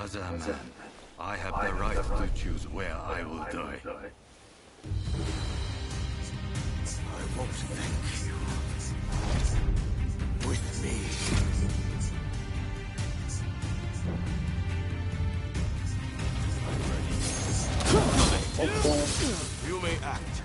As a man, I have the right to choose where I will die. I won't thank you. With me. You may act.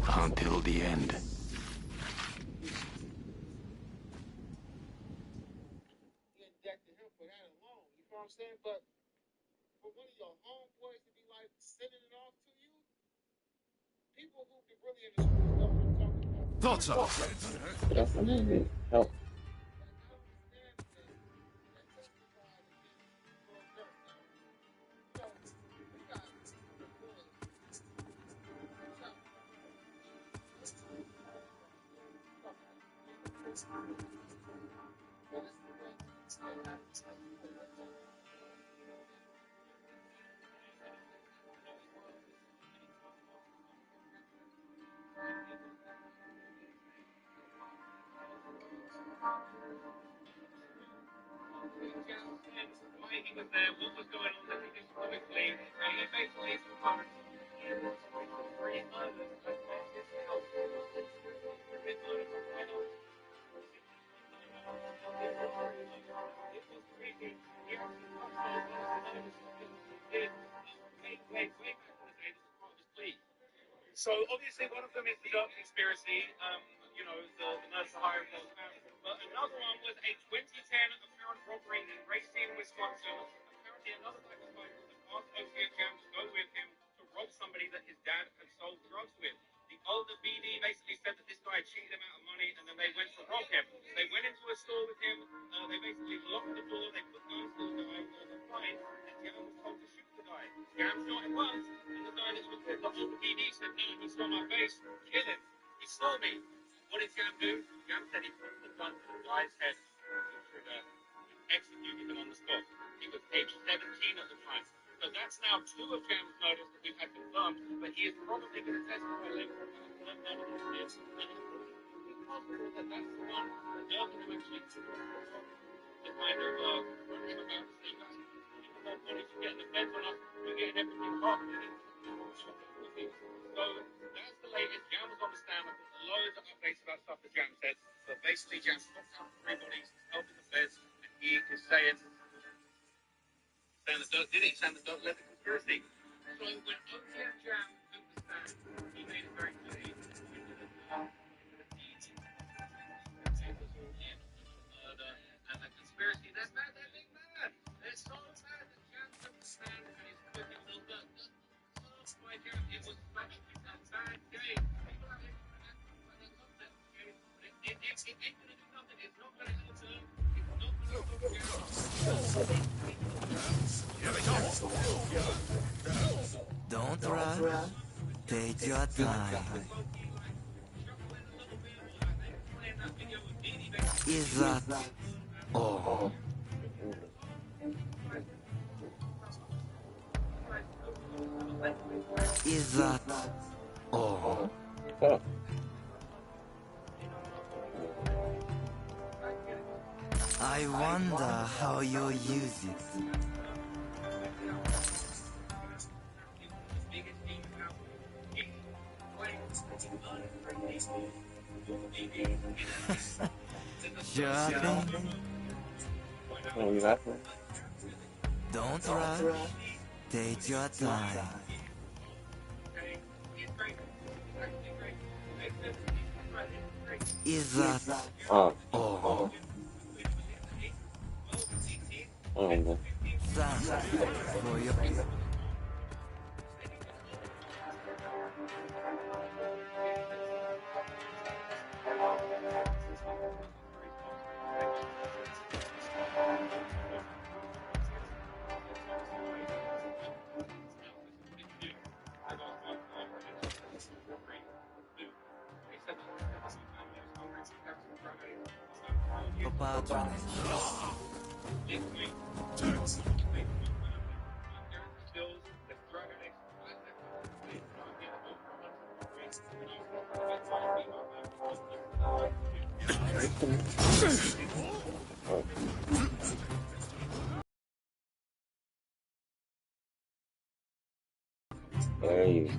Until the end. Indicted him for that alone. You know what I'm saying? But for one of your homeboys to be like sending it off to you, people who be really in the school know what I'm talking about. Thoughts up. Definitely help. Why he was there, what was going on that he did publicly, and he basically is referring to three islands as his help. So obviously one of them is the Dark Conspiracy, the Nurse Hire but another one was a 2010 apparent robbery in Racine, Wisconsin. Apparently another Pakistani asked Opium Gang to go with him to rob somebody that his dad had sold drugs with. The the BD basically said that this guy cheated him out of money, and then they went to rob him. They went into a store with him. They basically locked the door. They put guns to the guy. There was a fight, and Jam was told to shoot the guy. Jam shot him once, and the guy that was with the whole BD said, "No, he stole my face. Kill him. He stole me." What did Jam do? Jam said he put the gun to the guy's head, executed him on the spot. He was age 17 at the time. So that's now 2 of Jam's murders that we've had confirmed, but he is probably going to testify later about what none of this is. And it's possible that that's the one that Durkin actually took to kind of run him about to say, guys, even though police are getting the feds on us, we're getting everything wrong. So that's the latest. Jam was on the stand. I've got loads of updates about stuff that Jam said, but basically Jam stopped out 3 bodies, helping the feds, and he is saying the Duck did it, saying the Duck led the conspiracy. So when OTM Jam took the stand, he made it very clear he was the murder and the conspiracy. They're mad, they're big mad. They're so mad that Jam took the stand and he's cooking a little bit. That's why Jam, it was such a bad day. People are like, they love that, okay? It ain't gonna do nothing. It's not gonna help them. It's not gonna help Jam. Don't rush. Take your time. Is that all? Is that all? Oh. I wonder how you'll use it. Sure thing. What are you laughing at? Don't rush. Take your time. Is that Oh. all? Oh, man. Thanks for your... There you go.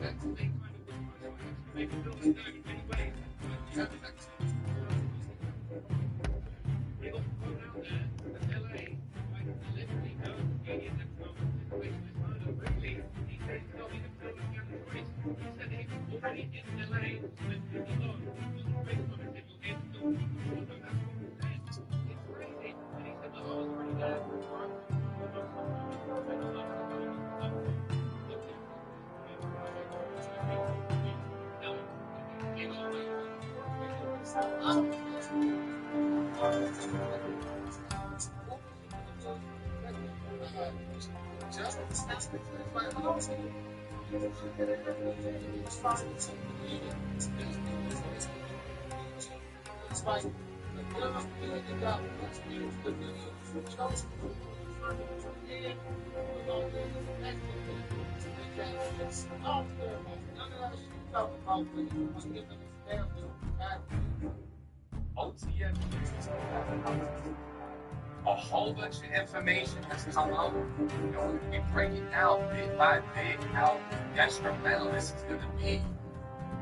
A whole bunch of information has come out. You know, we'll be breaking down bit by bit how detrimental this is going to be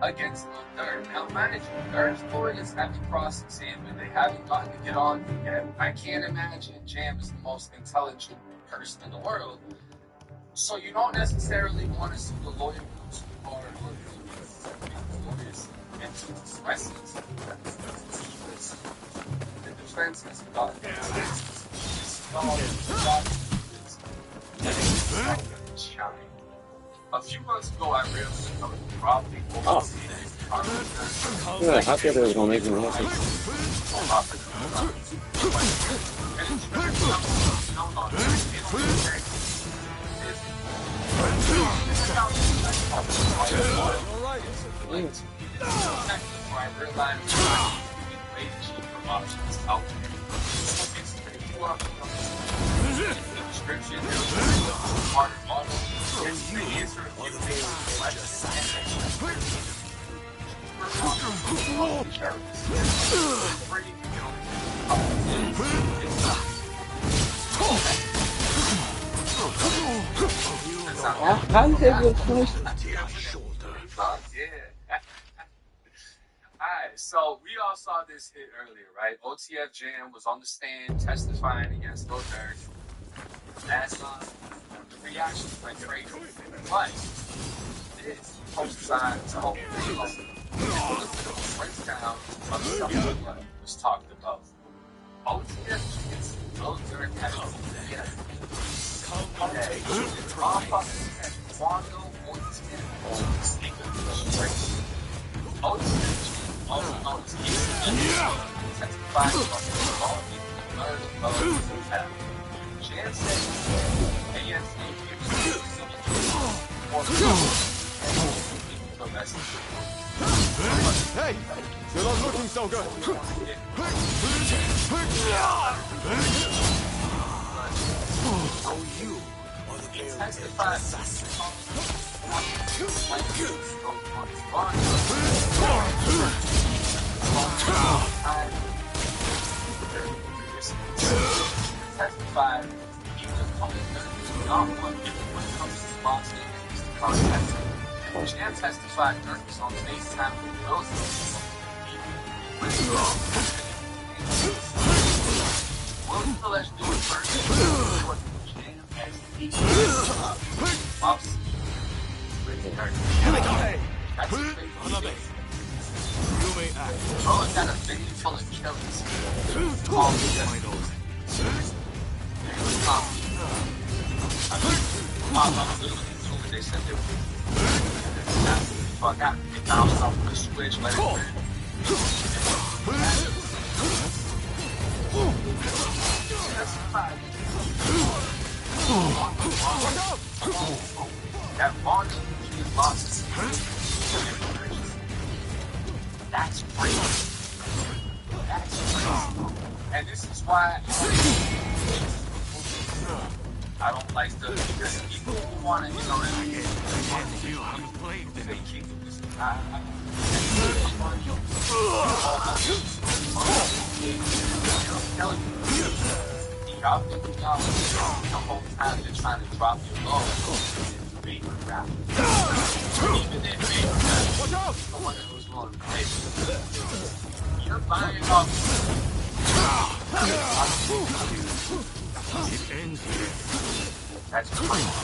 against Lil Durk. Now, mind you, Durk's lawyers have been cross-examined. They haven't gotten to get on yet. I can't imagine Jam is the most intelligent person in the world. So you don't necessarily want to sue the lawyers who are lawyers and to express it. The defense has got a few months ago, I realized I was probably overseeing Yeah, I thought they was gonna make me happy. I realized way cheaper options out there. Description, smart model. It's the answer if you make How did they get punished? Alright, so we all saw this hit earlier, right? OTF Jam was on the stand testifying against Lil Durk. That's the reactions went crazy. But this coincides to whole thing of the breakdown of stuff that was talked about. OTF Jam's Lil Durk had a Quando also known as testified about the murder of Tupac. Jam said ASA Hey, you're not looking so good. Oh, you are the testified testified he was only not one when it comes to boxing and to contact. Jam testified Durk was on FaceTime with Wilson. Wilson allegedly referred to Jam as the boxing. That's a big You may act. Bro, it's got a big full of killers. All the idols. They said they were. Fuck out. They bounced off the switch, let it burn. That launch, he lost. That's crazy. That's crazy. And this is why I don't like the because people who want to, you know, they keep this. Y'all think y'all the whole time they're trying to drop your low. Even if Watch out! the one who's going crazy, you're buying off. It ends here. That's crazy.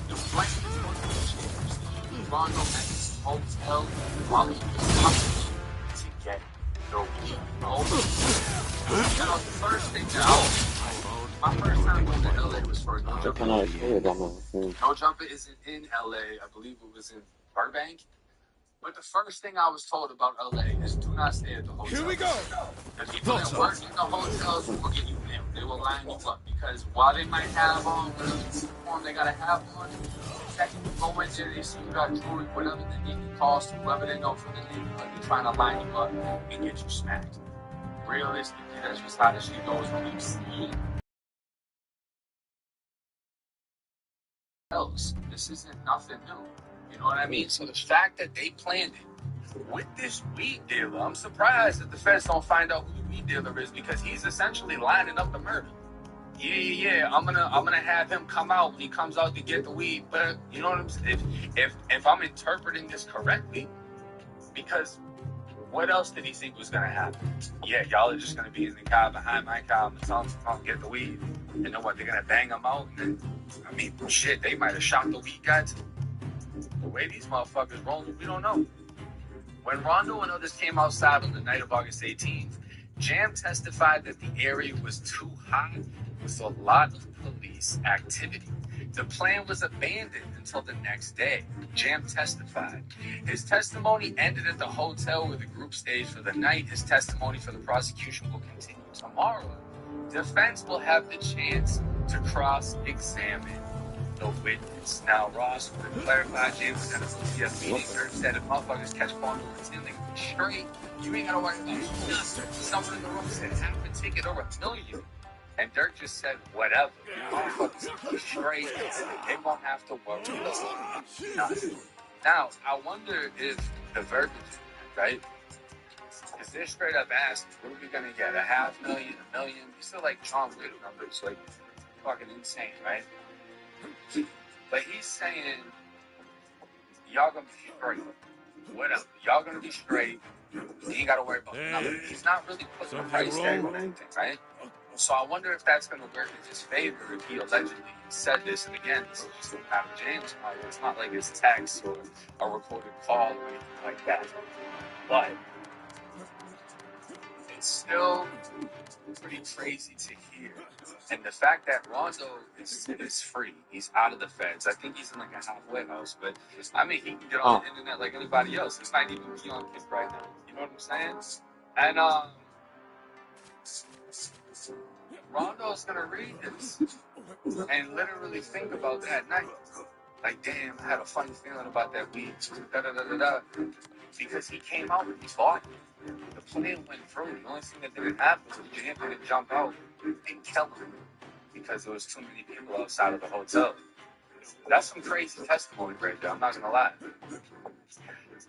The flight is going to change. Rondo at his hotel while he was talking to get no weed. Now, the first thing that my first time going to LA was for No Jumper. No Jumper isn't in LA. I believe it was in Burbank. But the first thing I was told about LA is do not stay at the hotel. Here we go. The people that work in the hotels will get you nailed. They will line you up because while they might have on the form they gotta have on, the second you go in there, they see you got jewelry, whatever they need to cost, whoever they know from the neighborhood, they're trying to line you up and get you smacked. Realistically, that's just how the shit goes when we've seen else. This isn't nothing new. You know what I mean? So the fact that they planned it with this weed dealer, I'm surprised that the feds don't find out who the weed dealer is because he's essentially lining up the murder. Yeah. I'm gonna have him come out when he comes out to get the weed. But you know what I'm saying? If I'm interpreting this correctly, because what else did he think was gonna happen? Yeah, y'all are just gonna be in the car behind my car and tell him to come get the weed. You know what? They're gonna bang him out. And then, I mean, shit, they might have shot the weed guy too. The way these motherfuckers rolling, we don't know. When Rondo and others came outside on the night of August 18th, Jam testified that the area was too hot with a lot of police activity. The plan was abandoned until the next day. Jam testified. His testimony ended at the hotel where the group stayed for the night. His testimony for the prosecution will continue tomorrow. Defense will have the chance to cross-examine the witness. Now, Ross would clarify James at a CF meeting. Dirk said if motherfuckers catch Quando and Tim, they can be straight. You ain't gotta worry about nothing. Someone in the room said half a ticket or $1 million. And Dirk just said, whatever. Motherfuckers can be straight. They won't have to worry about nothing. Now, I wonder if the verbiage, right? Because they're straight up asking, what are we gonna get? $500,000, $1 million? You still like John Wick numbers, like fucking insane, right? But he's saying, y'all gonna be straight. Whatever. Y'all gonna be straight. You ain't gotta worry about nothing. He's not really putting a price tag on anything, right? So I wonder if that's gonna work in his favor if he allegedly said this. And again, this is just out of James' mouth. It's not like it's text or a recorded call or anything like that. But it's still pretty crazy to hear. And the fact that Rondo is free, he's out of the feds. I think he's in like a halfway house, but I mean, he can get on the internet like anybody else. It's not even be on Kick right now. You know what I'm saying? And Rondo's gonna read this and literally think about that night. Like, damn, I had a funny feeling about that weed. Because he came out and he bought it. The plan went through. The only thing that didn't happen was the Jam didn't jump out and kill him because there was too many people outside of the hotel. That's some crazy testimony right there. I'm not gonna lie.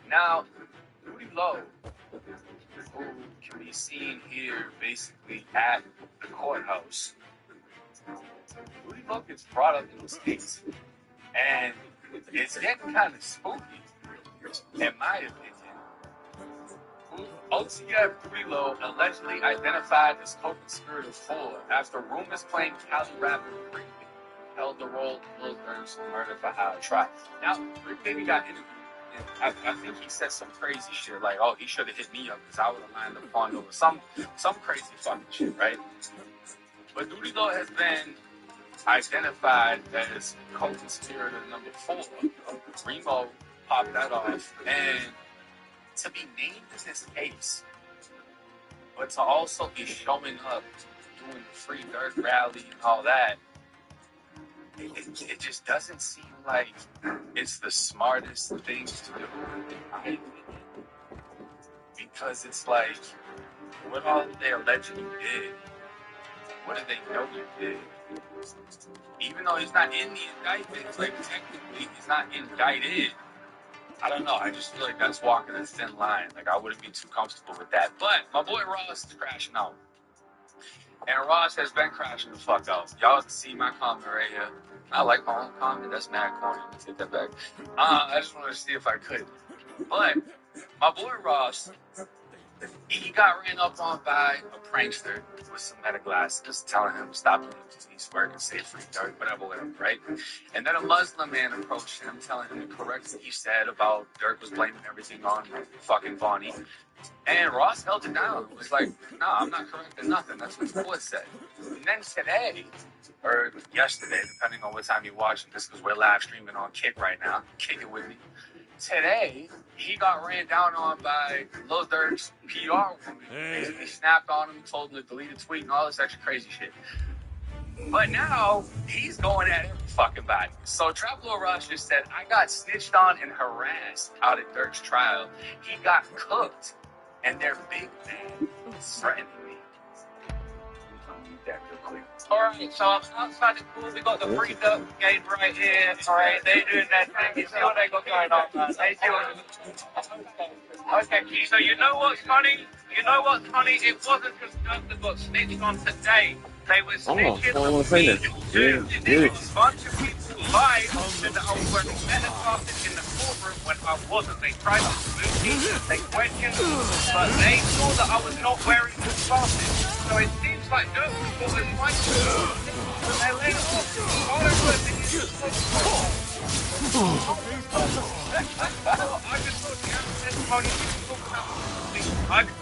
Now, Rudy Lowe, who can be seen here basically at the courthouse, Rudy Lowe gets brought up in this case, and it's getting kind of spooky, in my opinion. OTF Rudy Lowe allegedly identified as co-conspirator 4 after rumors claim Cali rapper Rick held the role in Lil Durk's murder for hire trial. Now, Rick Baby got interviewed, and I think he said some crazy shit like, "Oh, he should have hit me up because I would have lined up on over some crazy fucking shit," right? But Rudy Lowe has been identified as co-conspirator number 4. Remo popped that off, and to be named in this case, but to also be showing up doing the Free Dirk rally and all that, it just doesn't seem like it's the smartest thing to do, in my opinion. Because it's like, what all they allegedly did, what did they know you did? Even though he's not in the indictment, it's like technically he's not indicted. I don't know. I just feel like that's walking a thin line. Like, I wouldn't be too comfortable with that. But my boy Ross is crashing out. And Ross has been crashing the fuck out. Y'all see my comment right here. I like my own comment. That's mad corny. Let me take that back. I just wanted to see if I could. But my boy Ross, he got ran up on by a prankster with some meta glasses telling him stop doing police work and say Free Dirk, whatever, right? And then a Muslim man approached him telling him to correct what he said about Dirk was blaming everything on fucking Bonnie. And Ross held it down. It was like, nah, I'm not correcting nothing. That's what the boy said. And then today, or yesterday, depending on what time you're watching this, because we're live streaming on Kick right now. Kick it with me. Today, he got ran down on by Lil Durk's PR woman. Basically snapped on him, told him to delete a tweet and all this extra crazy shit. But now, he's going at every fucking body. So Trap Lil Ross just said, I got snitched on and harassed out at Durk's trial. He got cooked, and their big man threatening me. Alright, so I'm outside the pool. We got the Free Dirk game right here. Alright, they doing their thing. You see what they got going on, man. They doing. Okay, so you know what's funny? You know what's funny? It wasn't just Dirk that got snitched on today. They were snitching on me too. There was a bunch of people lied that I was wearing meta glasses in the courtroom when I wasn't. They tried to spook me. They questioned me, but they saw that I was not wearing the glasses. So it seems like Dirk was right to do. But they let it off. All I was thinking is, I just thought the testimony was talking about.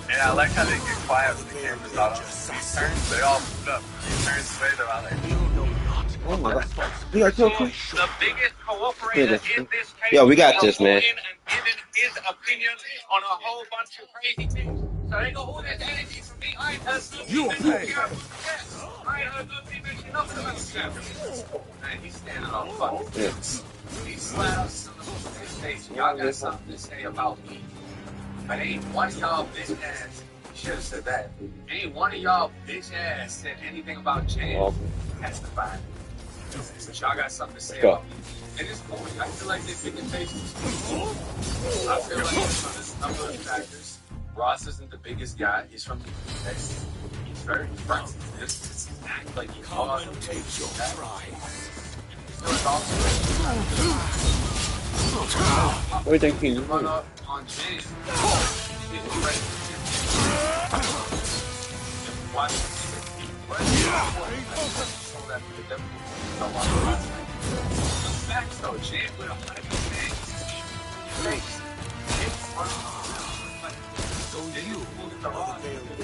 And I like how they get quiet when the camera's not on. He turns, they all put up. He turns away, they're all like, you know not. Oh my god. You got killed too? The biggest cooperator in this case. Yo, we got this, man. And giving his opinion on a whole bunch of crazy things. So they go, oh, there's energy from me. I ain't heard good You people okay? here. Yes. I ain't heard good people mention nothing about himself. Man, he's standing on fucking. Yeah. He slaps his face. Y'all got something to say about me. But ain't one of y'all bitch ass. Should have said that. Ain't one of y'all bitch ass said anything about Jan testifying. But y'all got something to say Go. about me. And it's cool. I feel like they're picking faces. I feel like there's a number of factors. Ross isn't the biggest guy. He's from the UK. He's very friendly. Just act like he's awesome. Take your pride. What do you think he's Run doing? up on Jan. Watch facts though, Jan with 100 so you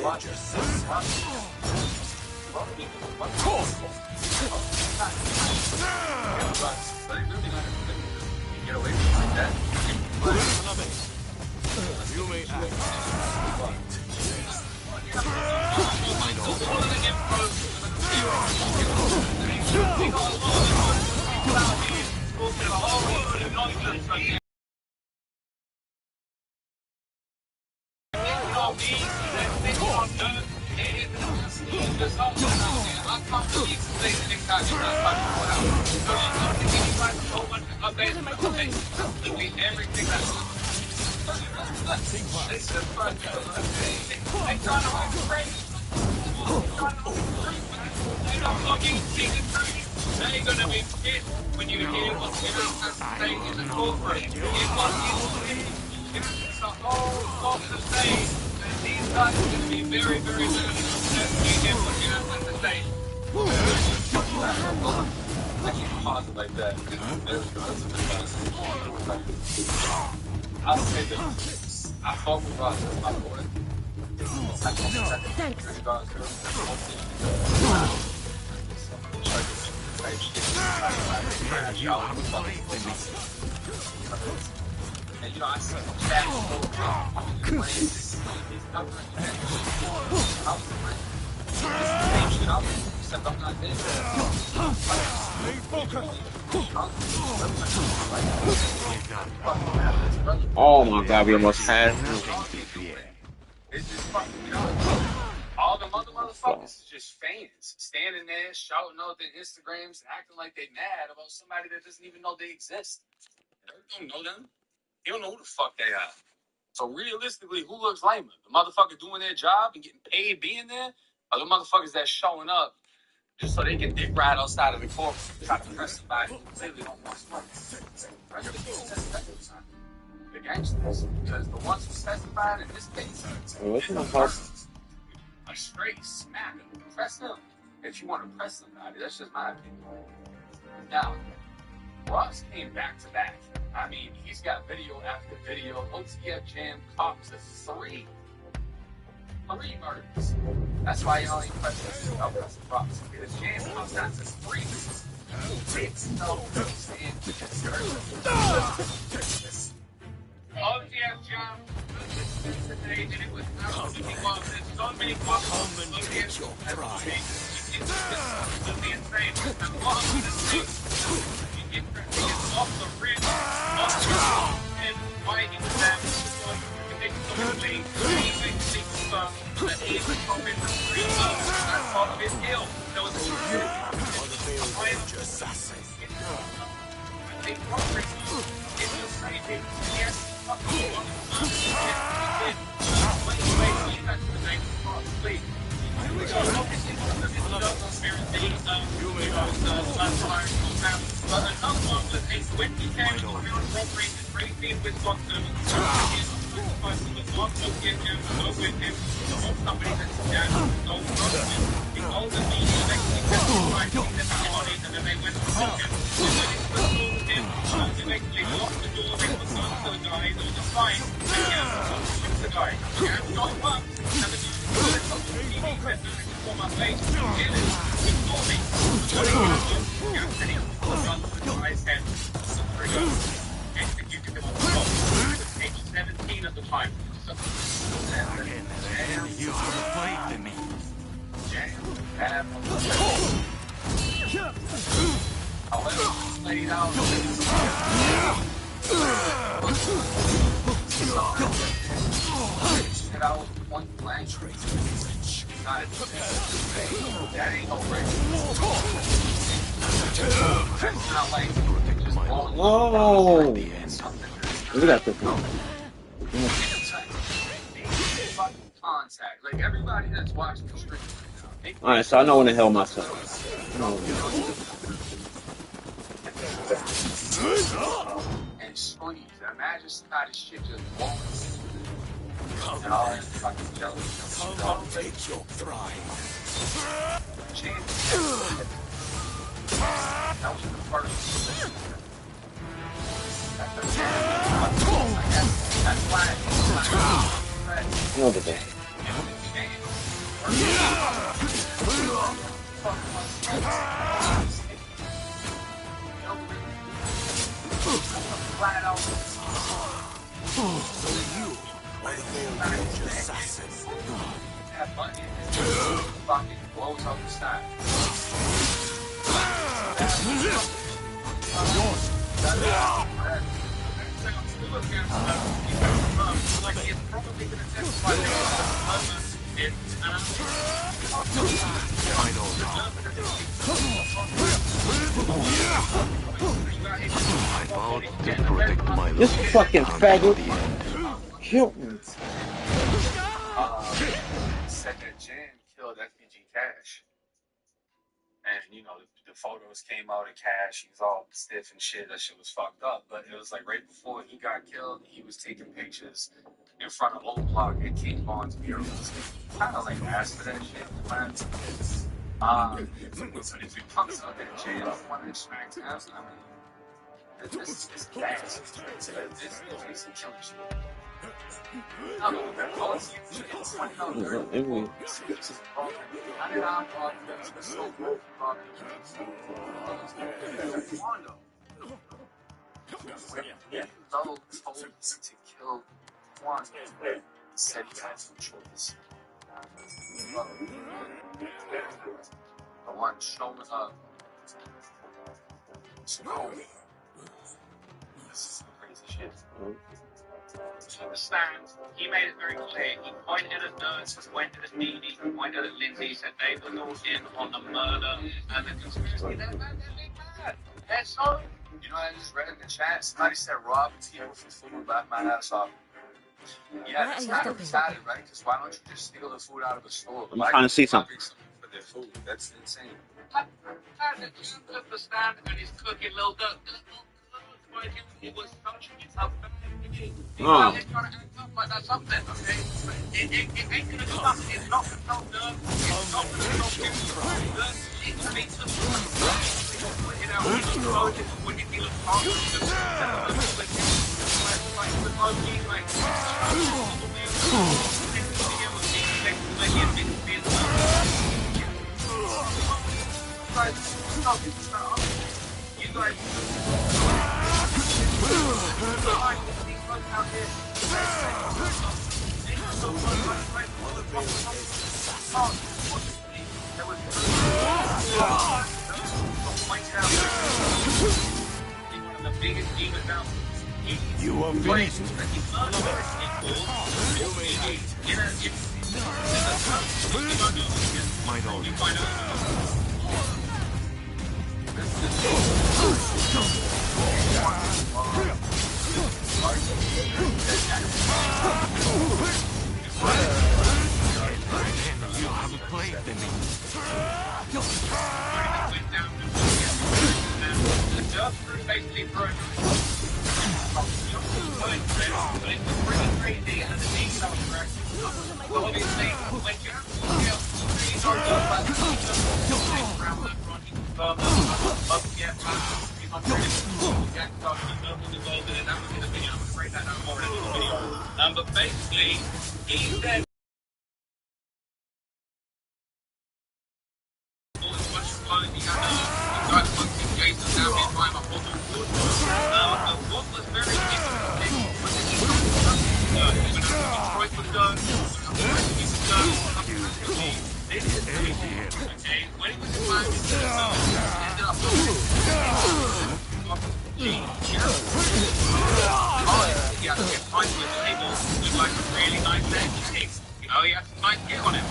watch get away from like that. You may act. Everything that's they're gonna be pissed when you hear what's going to say in the courtroom. It's a whole lot to say, and these guys are going to be very, very nervous to hear what you have to say. I can't pause it like that. I'll say this. I fuck with Ross as my boy. And you know, I see chat except I'm not there. Oh my god, we almost had him. It's just fucking all the motherfuckers is just fans standing there shouting out their Instagrams, acting like they mad about somebody that doesn't even know they exist. They don't know them. They don't know who the fuck they are. So realistically, who looks lamer? The motherfucker doing their job and getting paid being there, or the motherfuckers that's showing up just so they can dick ride outside of the court, try to press somebody who clearly don't want smoke. The gangsters, because the ones who testified in this case, a straight smack them, press them. If you want to press somebody, that's just my opinion. Now, Ross came back to back. I mean, he's got video after video. OTF Jam cops as three murders. That's why y'all ain't pressing Ross. Because Jam comes down to three. It's no stand. OTF Jam today, and it was not there's so many questions of your pride. It's insane. And what I'm going to say, you get off the ridge, and fighting them, predictably, that he was hoping to free as part of his deal. There was a assassin. I think Roberts is just saying, yes, but another one was a 2010 robbery in Racine, Wisconsin. He was not looking him, with him, somebody that's down, no problem. He told the media that he testified in the body, and then they went to talk him. They basically locked the door, they put on to the guy, there was a sign, and he had to shoot the guy. He had to go up, and the TV said, for my face, he told me, what are you going to do? You have played me. However, laid out. Shit out point blank. That ain't no break. That's not like just blowing. Oh! Look at that. Fucking contact. Like everybody that's watching the stream right now. Alright, so I know when the hell myself. And squeeze. Imagine somebody's shit just blowing. And all that fucking jealous. Come take your pride. That was the first. That's why. No, but that. Flat out. Assassin. That money fucking blows up the side. Like it's probably gonna testify I vowed to protect my This life fucking until faggot the end. killed me. Said that Jen killed FPG Cash. And, you know, the photos came out of Cash. He was all stiff and shit. That shit was fucked up. But it was like right before he got killed, he was taking pictures in front of Old Block at King Bond's bureau. Kind of like asked for that shit. So if it comes up in jail, one of the smacks house, I mean, this is gas. This is some killer shit. I don't know, that policy shit is funny how dirty. Yeah, Lowe told us to kill Juan. Said he had some choice. The one showing up. This is some crazy shit. He was stand. He made it very clear. He pointed at nurses, pointed at Dee Dee, pointed at Lindsay, said they were all in on the murder and the conspiracy. They're mad. And so, you know, I just read in the chat, somebody said Rob Tito for food, laughed my ass off. Yeah, that's kind of retarded, right? Because why don't you just steal the food out of a store? I'm trying to see something. For their food. That's insane. And he's at the stand and he's cooking little duck. It was touching his up. He's trying to act up like that's something, okay? But it ain't gonna do nothing. It's not gonna help nerve. It's not gonna help you. Literally took you know, when you feel you guys You are finished. My lord. You have played me. Basically, for crazy and the details correct. Well, obviously, when you have trees are done by the around that run, you confirm that yeah, he's not ready to get started involved in it. That was in the video. I'm afraid that I'm more in the video. But basically, he said all as much fun as he had. He got fucking Jason down his time up on the wood. What was very interesting was that he even after Detroit was Dirk. This is okay. When he was in Miami, ended up he had to get fights with the table with like a really nice energy stick. You know, he had some nice gear on him.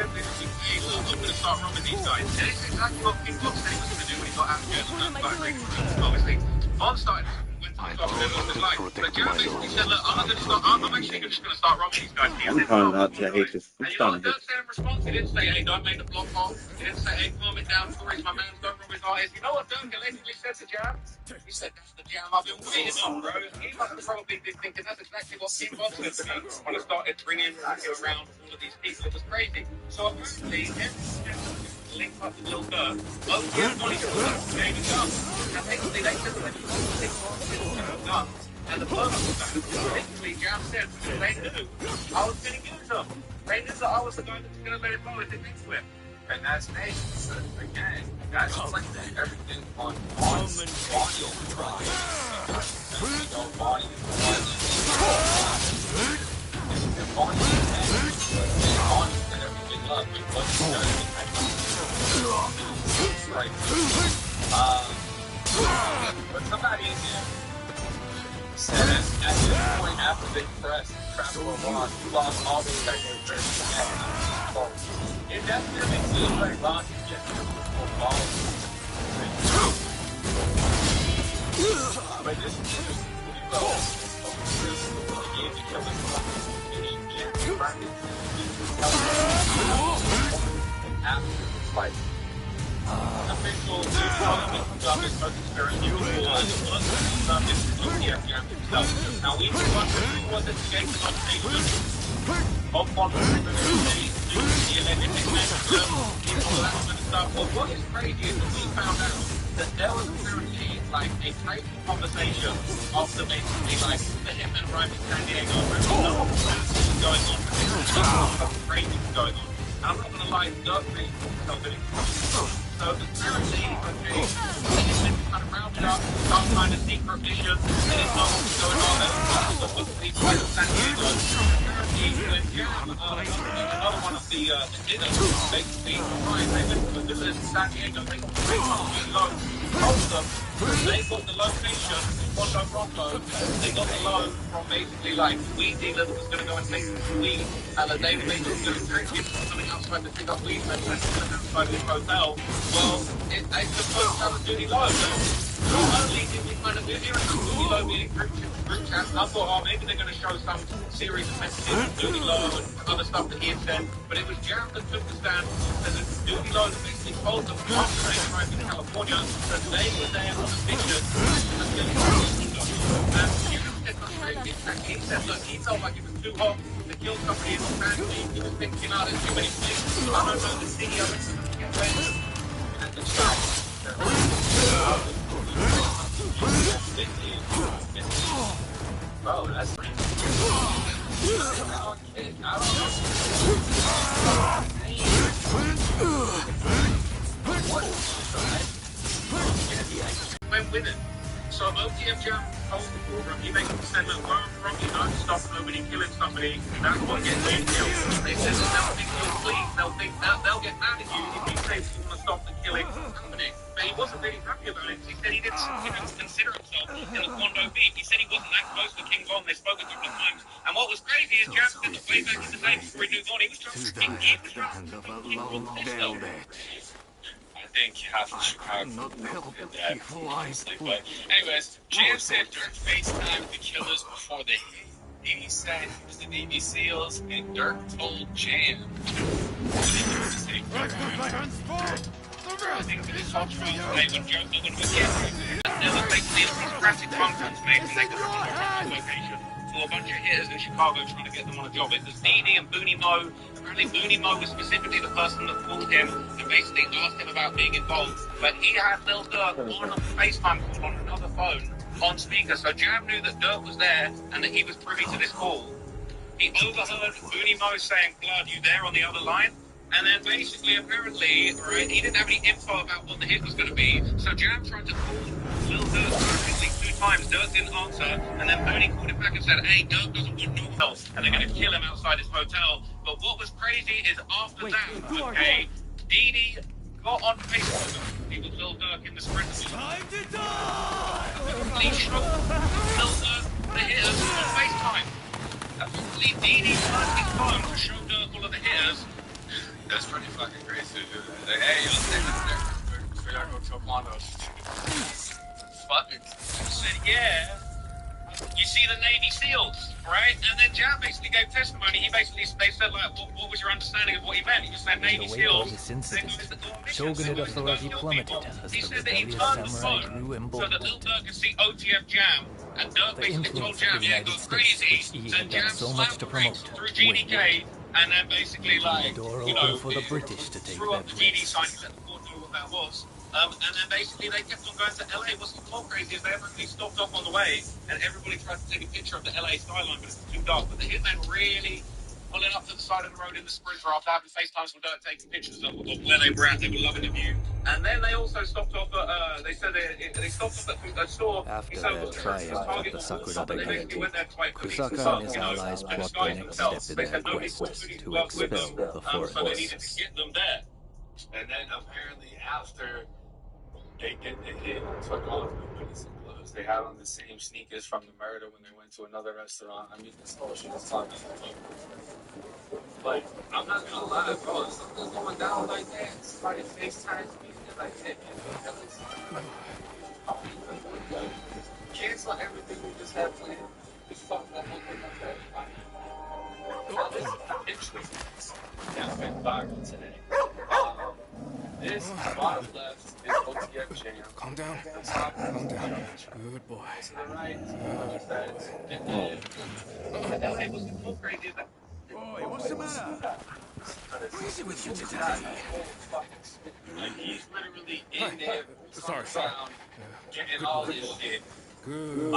I'm going to start robbing these guys. And it's exactly what King Von said he was going to do when he got out of jail. Obviously, Von started went to the top of his life. But Jared basically said, look, I'm actually just going to start robbing these guys. I'm trying not to hate this. I'm And you know starting what to Dirk said in response? He didn't say, hey, don't make the block off. He didn't say, hey, calm it down, Tories, my man's don't rob his artists. You know what Dirk allegedly said to Jam? He said, that's the jam I've been waiting on, bro. He must have probably been thinking that's exactly what King Von said to me when I started bringing around all of these people. It was crazy. So apparently, linked up with Lil Durk. OTM money gave it up. And basically, they said that they wanted gun. And the purpose of that, basically, Jam said, because they knew I was going to use them. They knew that I was the guy that was going to let it go if it next to him. And that's me. So again, that's like everything on audio drive. Body and everything up with what you right. But somebody in there said at this point after they pressed Trapper lost, you lost all the technical it definitely feels like Ron can get more balls. But this is just game to kill after the fight. Official now we was it Jason on Facebook. Well, what is crazy is that we found out that there was apparently like a type of conversation after basically like the Hitman arrived in San Diego where we know what was going on, something crazy was going on. And I'm not going to lie, Dirk really thought something. So apparently, okay, the Hitman kind of rounded up some kind of secret mission, and it's not what's going on. But with the people in San Diego, when Jam, another one of the dinners, basically, they went to the visit in San Diego, they got they got the location in Rondo Bronco, they got the loan from basically like weed dealer that was going to go and take some weed, and the David Bates was going to take it something outside to pick up weed and outside of his hotel. Well, they supposed to have a duty loan. Not only did we kind of hear it, duty loan being group chat, and I thought, oh, maybe they're going to show some series of messages of duty loan and other stuff that he had said, but it was Jam that took the stand as a duty loan that basically told them after they arrived in California that they were there on a mission and he said, look, he felt like it was too hot to kill somebody in his family. He was thinking, oh, there's too many things. I don't know the CEO is going to get ready. And the oh, that's pretty went with it. So OTF Jam told the program, he basically said, look, where I'm from, you don't stop nobody killing somebody, that's what gets you killed. They said that they'll think you'll flee, they'll get mad at you if you say you want to stop the killing happening. But he wasn't really happy about it. He said he didn't consider himself in the Quando beat. He said he wasn't that close to King Von. They spoke a couple of times. And what was crazy is Jam said that way back in the day before he knew Von, he was trying to King Von. I think you have to that, honestly. But anyways, Jam said during FaceTime the killers before they hit. He said it was the Navy SEALs, and Dirk told Jam I think this whole truth today when Joe Duggan was yesterday. There was basically these graphic conference made and they got a location for a bunch of hitters in Chicago trying to get them on a job. It was Dee and Booney Mo. Apparently Booney Mo was specifically the person that called him and basically asked him about being involved. But he had Lil Durk on a FaceTime call on another phone on speaker. So Jam knew that Durk was there and that he was privy to this call. He overheard Booney Mo saying, Blood, you there on the other line? And then basically, apparently, right, he didn't have any info about what the hit was going to be. So Jam tried to call Lil Durk directly 2 times. Durk didn't answer. And then Booney called him back and said, hey, Durk doesn't want no help. And they're going to kill him outside his hotel. But what was crazy is after that, okay, Dee got on Facebook. He was Lil Durk in the sprint. Time to die! He showed Lil Durk the hitters on FaceTime. Apparently, Dee turned his phone to show Durk all of the hitters. That's pretty fucking crazy to do that. Like, hey, you'll stay there. So y'all go kill Quando. Fucking said, yeah. You see the Navy SEALs, right? And then Jam basically gave testimony. They said, like, what was your understanding of what he meant? He was saying Navy SEAls. Shogunate authority plummeted as He the said that he rebellious turned the samurai phone grew so emboldened. that Lil Durk could see OTF Jam, and Durk The basically told influence Jam, of the yeah, go United crazy. States, which he So had Jam done so much slammed to the brakes promote, through GDK, and then basically, like, the door you open know, for the British to take threw their up the GD place. sign, he let the court know what that was. And then basically they kept on going to LA. What's even more crazy is they actually stopped off on the way, and everybody tried to take a picture of the LA skyline, but it was too dark. But the hitman really pulling up to the side of the road in the Sprinter after having FaceTimes with Dirk taking pictures of where they were at. They were loving the view. And then they also stopped off at, they said they stopped off at a store. After He said it their was triumph at Target the or Sakura Walmart, but they basically Dynasty, went there to like Kusaka and his allies and plot the disguise next themselves. step in They their said nobody quest could to work with expel them, the so they force. needed to get them there. And then apparently after they did the hit, took all of the witness clothes they had on the same sneakers from the murder when they went to another restaurant. I mean, this whole shit is talking like, I'm not gonna lie, bro, if something's going down like that, somebody FaceTimes me, and like, hey, cancel everything we just had planned. Just fuck that whole thing up. Now, this is the interesting that went viral today. This bottom left is OTF Jam. Calm down. The top Calm down. is Good boy. to the right is that it was so crazy that Boy, what's the matter? What is it with you today? like he's literally in there Sorry. sound, getting all this shit. Good.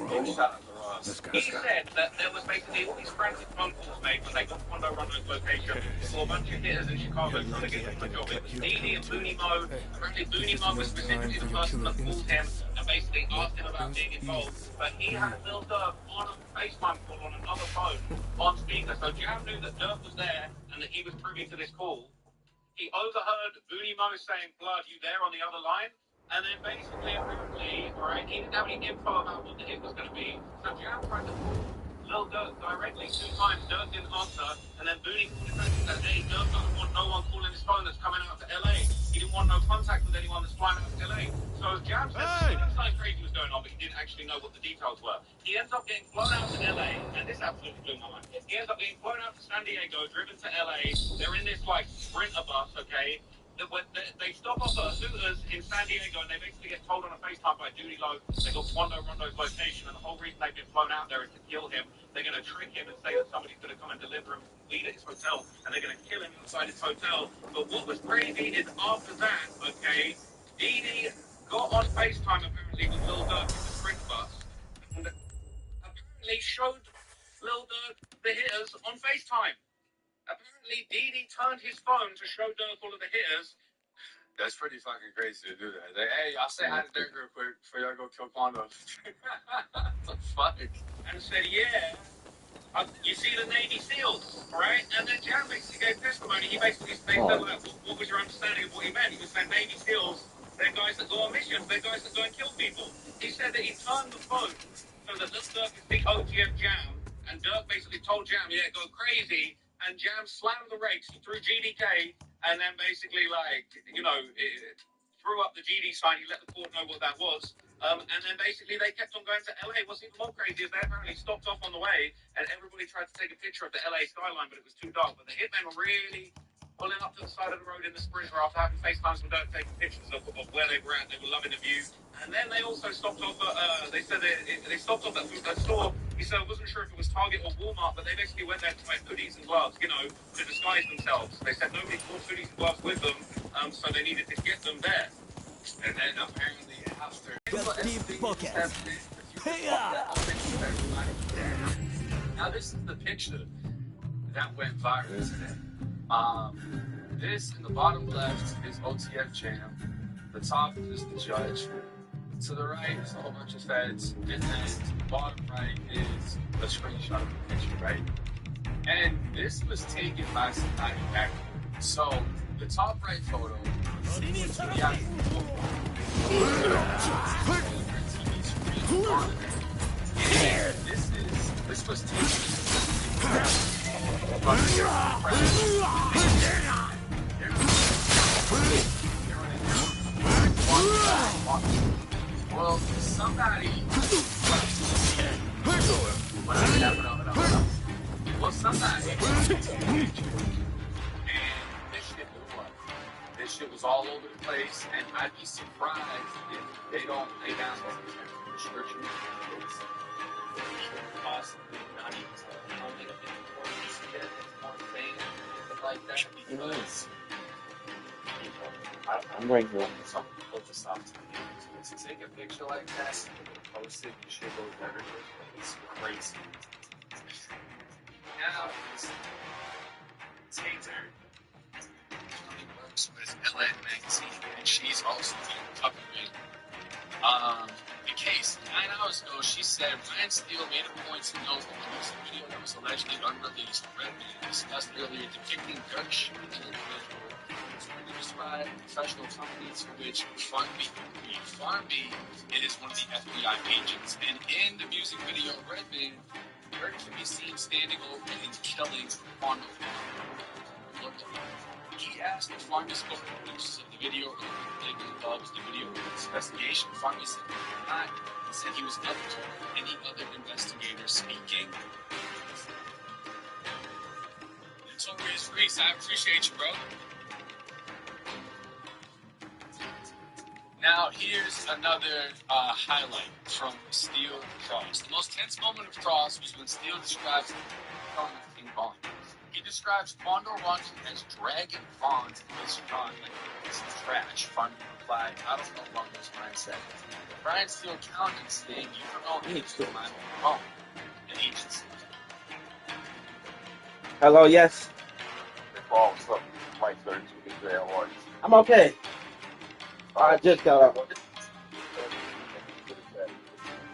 Big shout out to Ross. Let's go. He said that there was basically all these frantic phone calls made when they got Quando Rondo's location for a bunch of hitters in Chicago trying to get him a job. It was Dee and Booney Mo. Apparently Booney Mo was specifically the person that called him and basically asked him about being involved. But he had Lil Durk on a FaceTime call on another phone on speaker. So Jam knew that Durk was there and that he was privy to this call. He overheard Booney Mo saying, "Blood, you there?" on the other line. And then basically, apparently, right, he didn't have any info about what the hit was going to be. So Jam tried to call Lil Durk directly 2 times. Durk didn't answer. And then Booney called him back and said, hey, Durk doesn't want no one calling his phone that's coming out to LA. He didn't want no contact with anyone that's flying out to LA. So Jam said, something crazy was going on, but he didn't actually know what the details were. He ends up getting flown out to LA, and this absolutely blew my mind. He ends up getting flown out to San Diego, driven to LA. They're in this, like, Sprinter bus, okay? They stop off at Hooters in San Diego, and they basically get told on a FaceTime by Duty Low they got Quando Rondo's location, and the whole reason they've been flown out there is to kill him. They're going to trick him and say that somebody's going to come and deliver him weed at his hotel, and they're going to kill him inside his hotel. But what was crazy is after that, okay, Dee got on FaceTime apparently with Lil Durk in the Sprint bus, and apparently showed Lil Durk the hitters on FaceTime. Apparently, Dee turned his phone to show Durk all of the hitters. That's pretty fucking crazy to do that. Like, hey, I'll say hi to Dirk real quick before y'all go kill Quando. The fuck? And said, yeah. You see the Navy SEALs, right? And then Jam basically gave testimony. He basically said, like, what was your understanding of what he meant? He was saying Navy SEAls, they're guys that go on missions. They're guys that go and kill people. He said that he turned the phone so that Lil Durk could see OTF Jam. And Durk basically told Jam, yeah, go crazy. And Jam slammed the rakes through GDK, and then basically, like, you know, threw up the GD sign. He let the court know what that was. And then basically they kept on going to LA. What's even more crazy is they apparently stopped off on the way, and everybody tried to take a picture of the LA skyline, but it was too dark. But the hitmen were really pulling up to the side of the road in the Sprinter after having FaceTimes with Dirk taking pictures of where they were at. They were loving the view. And then they also stopped off at, they said they stopped off at a store. He said, I wasn't sure if it was Target or Walmart, but they basically went there to buy hoodies and gloves, you know, to disguise themselves. They said nobody brought hoodies and gloves with them, so they needed to get them there. And then apparently after... Now this is the picture that went viral today. This in the bottom left is OTF Jam. The top is the judge. To the right is a whole bunch of feds, and then to the bottom right is a screenshot of the picture, right? And this was taken by somebody back. So the top right photo is the actual and this was taken. Well, somebody. Well, somebody. And this shit blew up. This shit was all over the place, and I'd be surprised if they don't lay down some restriction. Possibly not even only a bit more to get more fame like that because. I'm right here. Some people just stop to take a picture like that and post it, and shit goes everywhere. It's crazy. Now, Tater works with LA Magazine, and she's also covering the case. 9 hours ago, she said Ryan Steele made a point to note that the music video that was allegedly unreleased, Redman, discussed earlier depicting Dirk shooting an individual. Describe professional companies for which Farmby is one of the FBI agents, and in the music video Redman, Dirk can be seen standing over and killing Farmby. He asked if Farmby spoke to producers of the video or if they involved the video in this investigation. Farmby said not. He said he was up to any other investigator speaking. Notorious Reese, I appreciate you, bro. Now, here's another highlight from Steele Cross. The most tense moment of Cross was when Steele describes King Vaughn. He describes Fondo Ronson as dragging Vaughn to his gun like it's trash. Fondo replied, I don't know what this Brian said. Brian Steele countered, saying, you don't know anything about my own. The agency. Hello, yes. Oh, what's up? Mike 32 Big J, how are you? I'm okay. I just got up.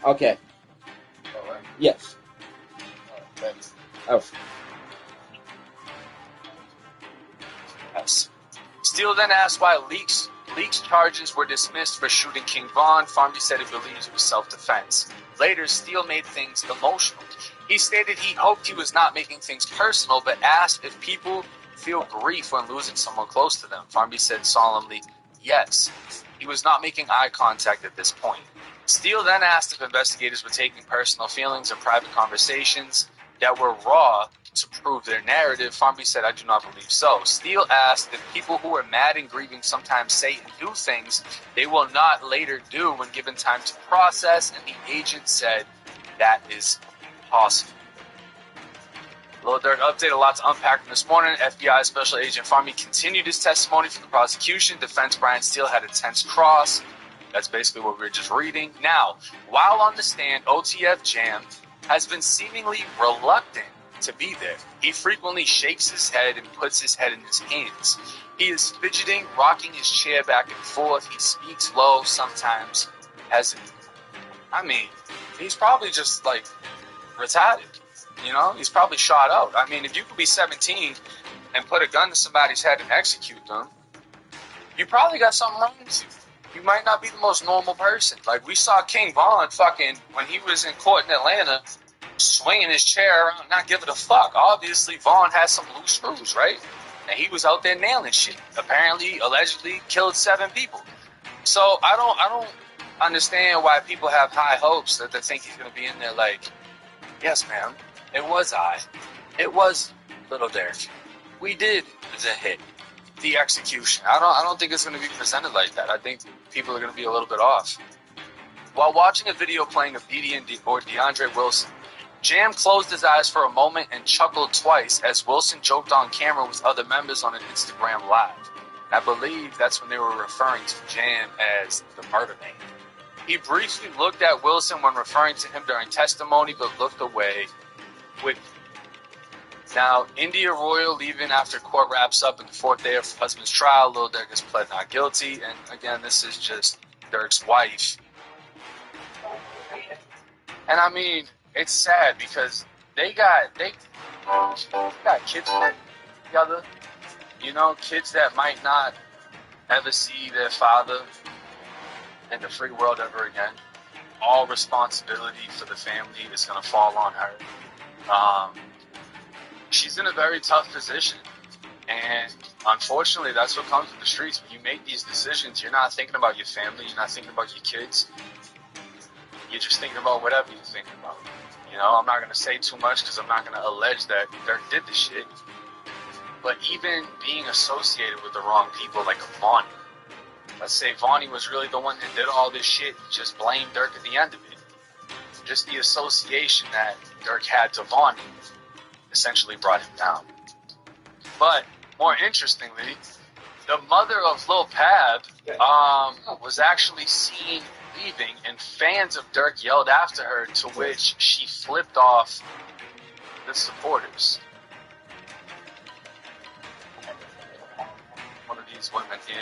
Okay. All right. Yes. All right, thanks. Oh. Yes. Steele then asked why Leaks charges were dismissed for shooting King Vaughn. Farmby said he believes it was self-defense. Later, Steele made things emotional. He stated he hoped he was not making things personal, but asked if people feel grief when losing someone close to them. Farmby said solemnly, yes. He was not making eye contact at this point. Steele then asked if investigators were taking personal feelings in private conversations that were raw to prove their narrative. Farmby said, I do not believe so. Steele asked if people who are mad and grieving sometimes say and do things they will not later do when given time to process, and the agent said that is possible. Lil Durk update, a lot to unpack from this morning. FBI Special Agent Farmby continued his testimony for the prosecution. Defense Brian Steele had a tense cross. That's basically what we were just reading. Now, while on the stand, OTF Jam has been seemingly reluctant to be there. He frequently shakes his head and puts his head in his hands. He is fidgeting, rocking his chair back and forth. He speaks low, sometimes hesitant. I mean, he's probably just, like, retarded. You know, he's probably shot out. I mean, if you could be 17 and put a gun to somebody's head and execute them, you probably got something wrong with you. You might not be the most normal person. Like, we saw King Vaughn fucking, when he was in court in Atlanta, swinging his chair around, not giving a fuck. Obviously, Vaughn has some loose screws, right? And he was out there nailing shit. Apparently, allegedly, killed 7 people. So, I don't understand why people have high hopes that they think he's going to be in there like, yes, ma'am. It was I. It was Little Derek. We did the hit, the execution. I don't think it's going to be presented like that. I think people are going to be a little bit off. While watching a video playing of Diddy or DeAndre Wilson, Jam closed his eyes for a moment and chuckled twice as Wilson joked on camera with other members on an Instagram Live. I believe that's when they were referring to Jam as the murder man. He briefly looked at Wilson when referring to him during testimony, but looked away with Now, India Royal leaving after court wraps up in the 4th day of her husband's trial. Lil Durk has pled not guilty. And again, this is just Durk's wife. And I mean, it's sad because they got kids together. You know, kids that might not ever see their father in the free world ever again. All responsibility for the family is going to fall on her. She's in a very tough position. And unfortunately, that's what comes with the streets. When you make these decisions, you're not thinking about your family. You're not thinking about your kids. You're just thinking about whatever you're thinking about. You know, I'm not going to say too much because I'm not going to allege that Durk did the shit. But even being associated with the wrong people, like a Vonnie. Let's say Vonnie was really the one that did all this shit and just blamed Durk at the end of it. Just the association that Durk had to Vonnie essentially brought him down. But more interestingly, the mother of Lil Pab was actually seen leaving, and fans of Durk yelled after her, to which she flipped off the supporters. One of these women here.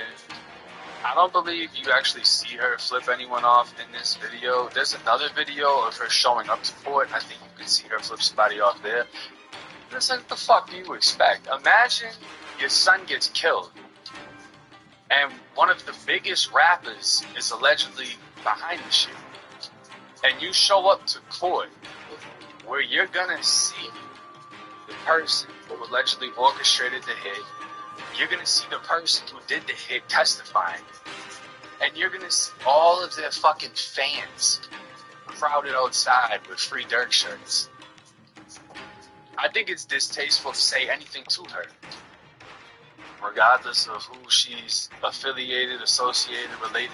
I don't believe you actually see her flip anyone off in this video. There's another video of her showing up to court. I think you can see her flip somebody off there. Listen, what the fuck do you expect? Imagine your son gets killed, and one of the biggest rappers is allegedly behind the shit. And you show up to court where you're gonna see the person who allegedly orchestrated the hit. You're gonna see the person who did the hit testifying. And you're gonna see all of their fucking fans crowded outside with free Durk shirts. I think it's distasteful to say anything to her, regardless of who she's affiliated, associated, related